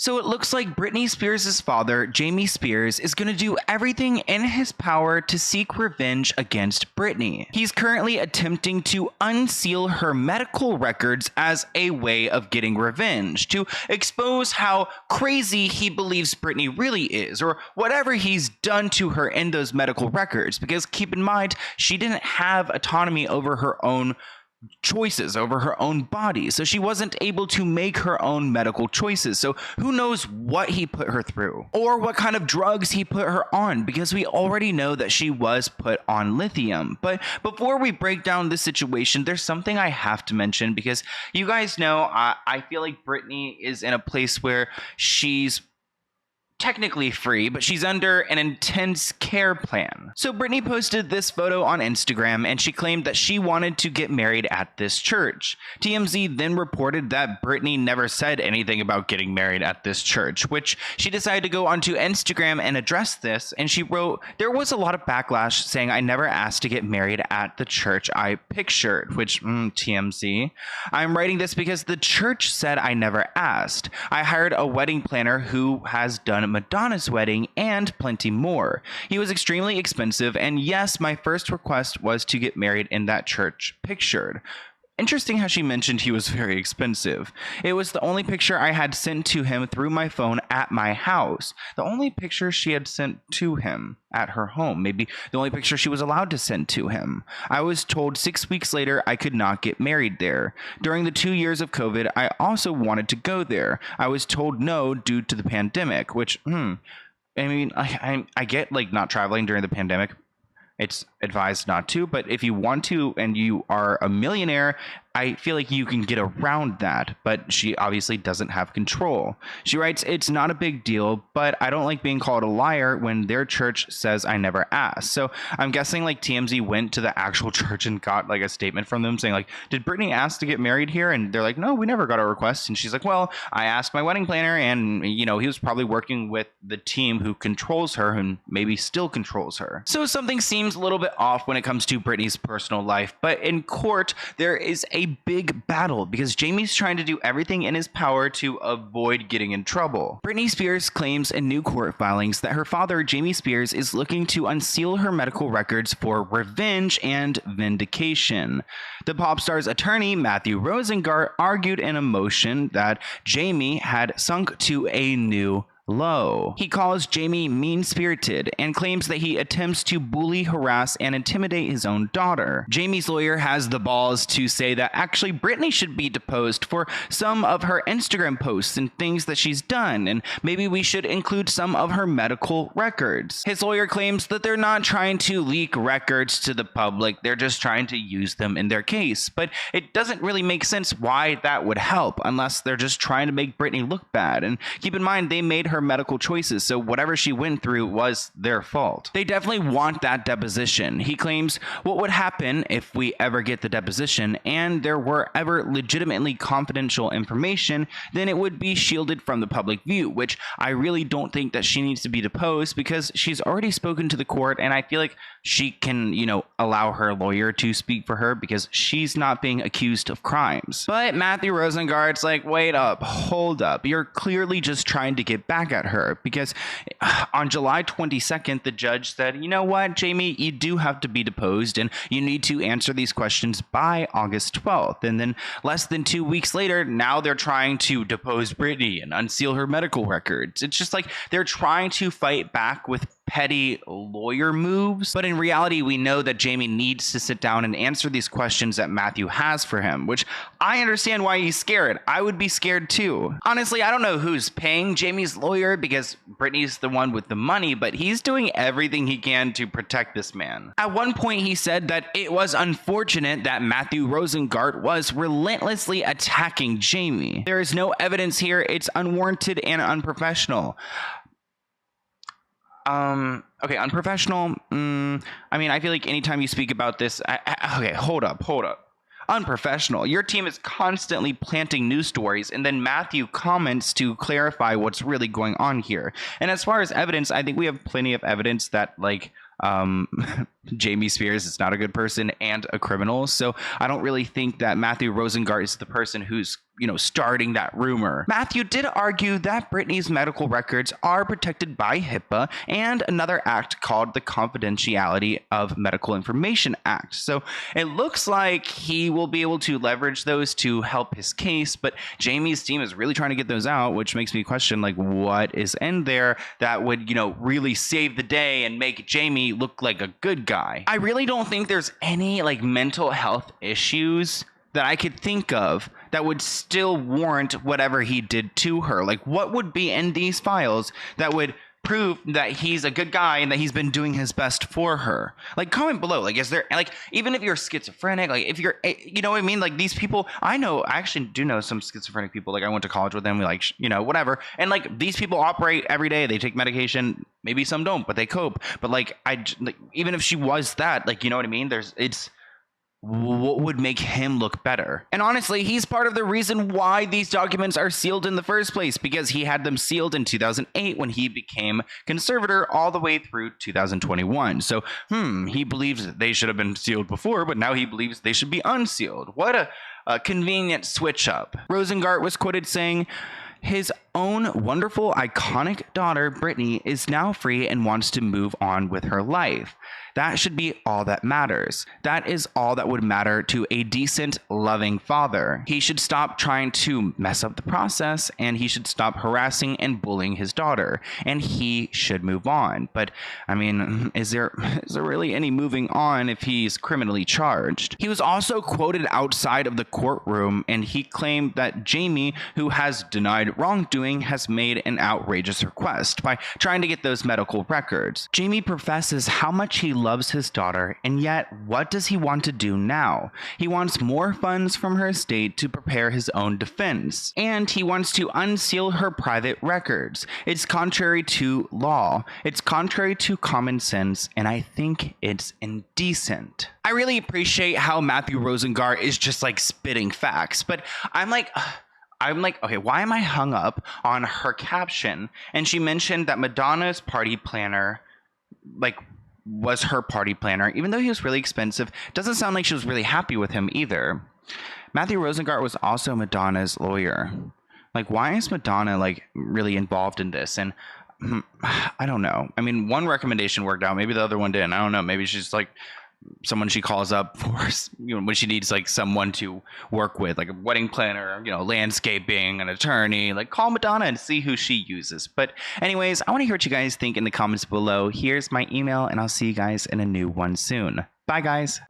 So it looks like Britney Spears' father, Jamie Spears, is going to do everything in his power to seek revenge against Britney. He's currently attempting to unseal her medical records as a way of getting revenge, to expose how crazy he believes Britney really is, or whatever he's done to her in those medical records. Because keep in mind, she didn't have autonomy over her own choices, over her own body, so she wasn't able to make her own medical choices. So who knows what he put her through, or what kind of drugs he put her on, because we already know that she was put on lithium. But before we break down this situation, there's something I have to mention, because you guys know I feel like Britney is in a place where she's technically free, but she's under an intense care plan. So Britney posted this photo on Instagram, and she claimed that she wanted to get married at this church. TMZ then reported that Britney never said anything about getting married at this church, which she decided to go onto Instagram and address this, and she wrote, "There was a lot of backlash saying I never asked to get married at the church I pictured," which, TMZ. "I'm writing this because the church said I never asked. I hired a wedding planner who has done Madonna's wedding and plenty more. He was extremely expensive, and yes, my first request was to get married in that church pictured." Interesting how she mentioned he was very expensive. "It was the only picture I had sent to him through my phone at my house." The only picture she had sent to him at her home. Maybe the only picture she was allowed to send to him. "I was told 6 weeks later I could not get married there. During the 2 years of COVID, I also wanted to go there. I was told no due to the pandemic," which, I mean, I get like not traveling during the pandemic. It's advised not to, but if you want to and you are a millionaire, I feel like you can get around that, but she obviously doesn't have control. She writes, "It's not a big deal, but I don't like being called a liar when their church says I never asked." So I'm guessing like TMZ went to the actual church and got like a statement from them saying like, "Did Britney ask to get married here?" And they're like, "No, we never got a request." And she's like, "Well, I asked my wedding planner, and he was probably working with the team who controls her and maybe still controls her." So something seems a little bit off when it comes to Britney's personal life, but in court there is a big battle because Jamie's trying to do everything in his power to avoid getting in trouble. Britney Spears claims in new court filings that her father, Jamie Spears, is looking to unseal her medical records for revenge and vindication. The pop star's attorney, Matthew Rosengart, argued in a motion that Jamie had sunk to a new low. He calls Jamie mean-spirited and claims that he attempts to bully, harass, and intimidate his own daughter. Jamie's lawyer has the balls to say that actually Britney should be deposed for some of her Instagram posts and things that she's done, and maybe we should include some of her medical records. His lawyer claims that they're not trying to leak records to the public, they're just trying to use them in their case, but it doesn't really make sense why that would help unless they're just trying to make Britney look bad. And keep in mind, they made her medical choices, so whatever she went through was their fault. They definitely want that deposition. He claims what would happen if we ever get the deposition and there were ever legitimately confidential information, then it would be shielded from the public view, which I really don't think that she needs to be deposed because she's already spoken to the court, and I feel like she can, allow her lawyer to speak for her because she's not being accused of crimes. But Matthew Rosengart's like, wait up, hold up. You're clearly just trying to get back at her because on July 22nd, the judge said, "You know what, Jamie, you do have to be deposed and you need to answer these questions by August 12th. And then less than 2 weeks later, now they're trying to depose Britney and unseal her medical records. It's just like they're trying to fight back with petty lawyer moves, but in reality we know that Jamie needs to sit down and answer these questions that Matthew has for him, which I understand why he's scared. I would be scared too. Honestly, I don't know who's paying Jamie's lawyer because Britney's the one with the money, but he's doing everything he can to protect this man. At one point he said that it was unfortunate that Matthew Rosengart was relentlessly attacking Jamie. There is no evidence here. It's unwarranted and unprofessional. Okay, unprofessional. I mean, I feel like anytime you speak about this, okay, hold up. Unprofessional. Your team is constantly planting news stories, and then Matthew comments to clarify what's really going on here. And as far as evidence, I think we have plenty of evidence that, Jamie Spears is not a good person and a criminal. So I don't really think that Matthew Rosengart is the person who's, starting that rumor. Matthew did argue that Britney's medical records are protected by HIPAA and another act called the Confidentiality of Medical Information Act. So it looks like he will be able to leverage those to help his case, but Jamie's team is really trying to get those out, which makes me question, like, what is in there that would, really save the day and make Jamie look like a good guy. I really don't think there's any like mental health issues that I could think of that would still warrant whatever he did to her. Like, what would be in these files that would prove that he's a good guy and that he's been doing his best for her? Like, comment below. Like, is there, like, even if you're schizophrenic, like, if you're, you know what I mean? Like, these people, I actually do know some schizophrenic people. Like, I went to college with them. We like, whatever. And like, these people operate every day. They take medication. Maybe some don't, but they cope. But like, even if she was that, like, you know what I mean? What would make him look better? And honestly, he's part of the reason why these documents are sealed in the first place, because he had them sealed in 2008 when he became conservator all the way through 2021. So, he believes that they should have been sealed before, but now he believes they should be unsealed. What a convenient switch up. Rosengart was quoted saying, "His own wonderful, iconic daughter, Britney, is now free and wants to move on with her life. That should be all that matters. That is all that would matter to a decent, loving father. He should stop trying to mess up the process, and he should stop harassing and bullying his daughter, and he should move on." But, I mean, is there really any moving on if he's criminally charged? He was also quoted outside of the courtroom, and he claimed that Jamie, who has denied wrongdoing, has made an outrageous request by trying to get those medical records. Jamie professes how much he loves his daughter, and yet what does he want to do now? He wants more funds from her estate to prepare his own defense, and he wants to unseal her private records. It's contrary to law. It's contrary to common sense, and I think it's indecent. I really appreciate how Matthew Rosengart is just like spitting facts, but I'm like, okay, why am I hung up on her caption? And she mentioned that Madonna's party planner, like, was her party planner, even though he was really expensive. Doesn't sound like she was really happy with him either. Matthew Rosengart was also Madonna's lawyer. Like, why is Madonna, like, really involved in this? And I don't know. I mean, one recommendation worked out. Maybe the other one didn't. I don't know. Maybe she's like someone she calls up for, when she needs like someone to work with, like a wedding planner, landscaping, an attorney. Like, call Madonna and see who she uses. But anyways, I want to hear what you guys think in the comments below. Here's my email, and I'll see you guys in a new one soon. Bye, guys.